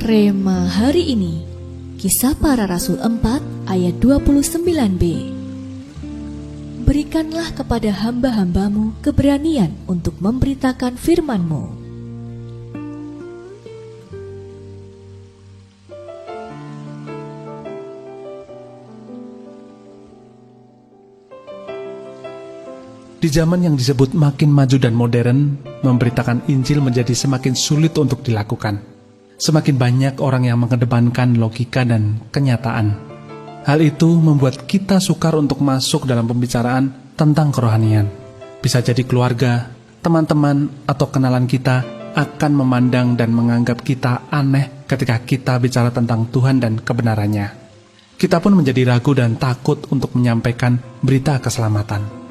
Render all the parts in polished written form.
Rema hari ini, Kisah Para Rasul 4 ayat 29b. Berikanlah kepada hamba-hambamu keberanian untuk memberitakan firman-Mu. Di zaman yang disebut makin maju dan modern, memberitakan Injil menjadi semakin sulit untuk dilakukan. Semakin banyak orang yang mengedepankan logika dan kenyataan. Hal itu membuat kita sukar untuk masuk dalam pembicaraan tentang kerohanian. Bisa jadi keluarga, teman-teman, atau kenalan kita akan memandang dan menganggap kita aneh ketika kita bicara tentang Tuhan dan kebenarannya. Kita pun menjadi ragu dan takut untuk menyampaikan berita keselamatan.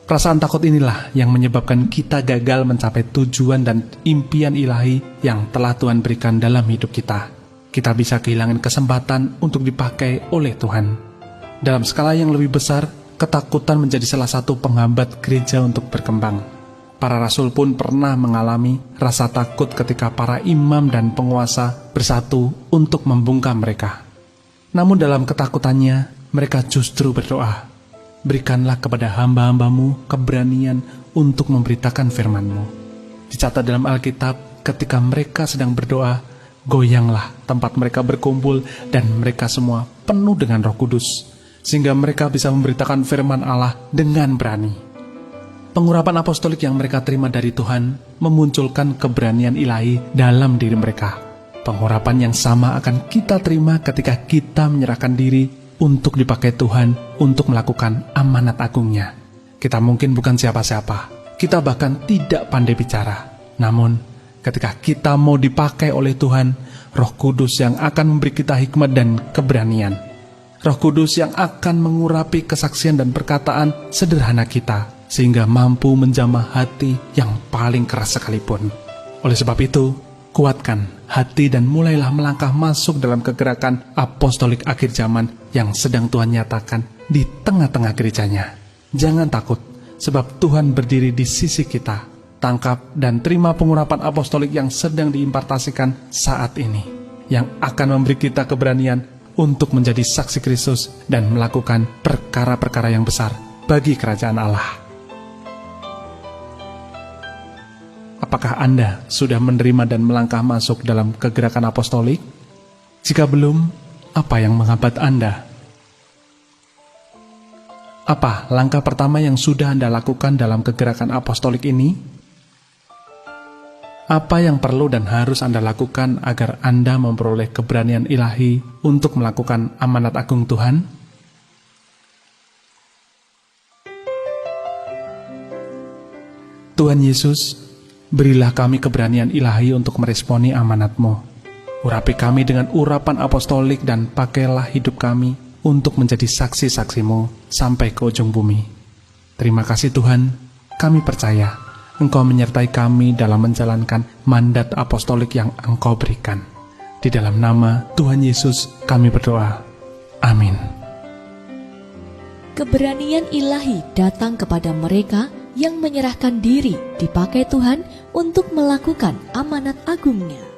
Perasaan takut inilah yang menyebabkan kita gagal mencapai tujuan dan impian ilahi yang telah Tuhan berikan dalam hidup kita. Kita bisa kehilangan kesempatan untuk dipakai oleh Tuhan. Dalam skala yang lebih besar, ketakutan menjadi salah satu penghambat gereja untuk berkembang. Para rasul pun pernah mengalami rasa takut ketika para imam dan penguasa bersatu untuk membungkam mereka. Namun dalam ketakutannya, mereka justru berdoa, "Berikanlah kepada hamba-hambamu keberanian untuk memberitakan firman-Mu." Dicatat dalam Alkitab, ketika mereka sedang berdoa, goyanglah tempat mereka berkumpul dan mereka semua penuh dengan Roh Kudus, sehingga mereka bisa memberitakan firman Allah dengan berani. Pengurapan apostolik yang mereka terima dari Tuhan memunculkan keberanian ilahi dalam diri mereka. Pengurapan yang sama akan kita terima ketika kita menyerahkan diri untuk dipakai Tuhan untuk melakukan amanat agungnya. Kita mungkin bukan siapa-siapa, kita bahkan tidak pandai bicara. Namun, ketika kita mau dipakai oleh Tuhan, Roh Kudus yang akan memberi kita hikmat dan keberanian. Roh Kudus yang akan mengurapi kesaksian dan perkataan sederhana kita, sehingga mampu menjamah hati yang paling keras sekalipun. Oleh sebab itu, kuatkan hati dan mulailah melangkah masuk dalam kegerakan apostolik akhir zaman yang sedang Tuhan nyatakan di tengah-tengah gerejanya. Jangan takut, sebab Tuhan berdiri di sisi kita. Tangkap dan terima pengurapan apostolik yang sedang diimpartasikan saat ini, yang akan memberi kita keberanian untuk menjadi saksi Kristus dan melakukan perkara-perkara yang besar bagi kerajaan Allah. Apakah Anda sudah menerima dan melangkah masuk dalam kegerakan apostolik? Jika belum, apa yang menghambat Anda? Apa langkah pertama yang sudah Anda lakukan dalam kegerakan apostolik ini? Apa yang perlu dan harus Anda lakukan agar Anda memperoleh keberanian ilahi untuk melakukan amanat agung Tuhan? Tuhan Yesus, berilah kami keberanian ilahi untuk meresponi amanat-Mu. Urapi kami dengan urapan apostolik dan pakailah hidup kami untuk menjadi saksi-saksi-Mu sampai ke ujung bumi. Terima kasih Tuhan, kami percaya Engkau menyertai kami dalam menjalankan mandat apostolik yang Engkau berikan. Di dalam nama Tuhan Yesus kami berdoa. Amin. Keberanian ilahi datang kepada mereka yang menyerahkan diri dipakai Tuhan untuk melakukan amanat agungnya.